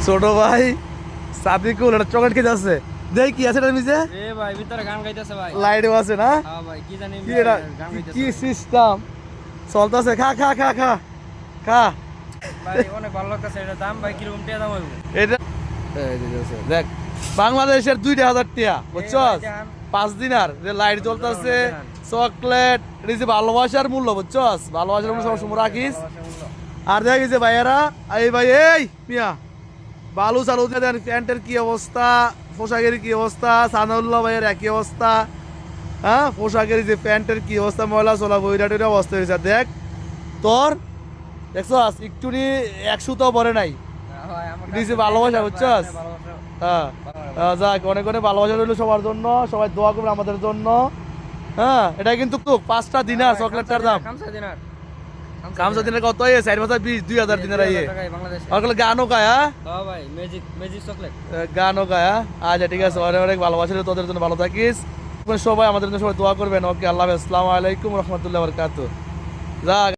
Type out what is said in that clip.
ছোট ভাই সাদিকুল একটা চকলেট খেতে আছে। দেখ কি আছে এটার নিচে? এ ভাই ভিতরে গান গাইতেছে ভাই। লাইটও আছে না? হ্যাঁ ভাই কি জানি কি এটা গান গাইতেছে। কি সিস্টেম চলতেছে? খা খা খা খা খা। ভাই অনেক ভালো লাগতেছে। এটা দাম ভাই কিরকম টাকা দাম হইব? এটা এই যে আছে, দেখ বাংলাদেশের 2000 টাকা বুঝছস? 5 দিনার যে লাইট জ্বলতেছে, চকলেট, এটা যে ভালোবাসার মূল্য বুঝছস? ভালোবাসার মূল্য সবসময় রাখিস। আর দেখ এই যে ভাইয়ারা, এই ভাই এই মিয়া বালু চালু দেন, প্যান্টের কি অবস্থা, পোশাকের কি অবস্থা, সানাউল্লাহ ভাইয়ের একই অবস্থা। হ্যাঁ পোশাকের যে প্যান্টের কি অবস্থা, ময়লা চলা বইরাটের অবস্থা হয়েছে। দেখ তোর দেখছস একটু নি 100 তো পরে নাই। দিছে ভালোবাসা বুঝছস? হ্যাঁ যাক অনেক অনেক ভালোবাসা রইল সবার জন্য, সবাই দোয়া করবে আমাদের জন্য। হ্যাঁ এটা কিন্তু 5টা দিনার চকলেটটার দাম। কামসা দিনের কত? 4 20 2000 দিনের আইয়ে আর কলে গানও গায়। হ্যাঁ ভাই ম্যাজিক ম্যাজিক চকলেট গানও গায়। আচ্ছা ঠিক আছে, অনেক অনেক ভালোবাসা রইল তোদের জন্য। ভালো থাকিস সবাই, আমাদের জন্য সবাই দোয়া করবেন। ওকে আল্লাহ হাফেজ, আসসালামু আলাইকুম রহমতুল্লাহ বারাকাতুহু। যাক।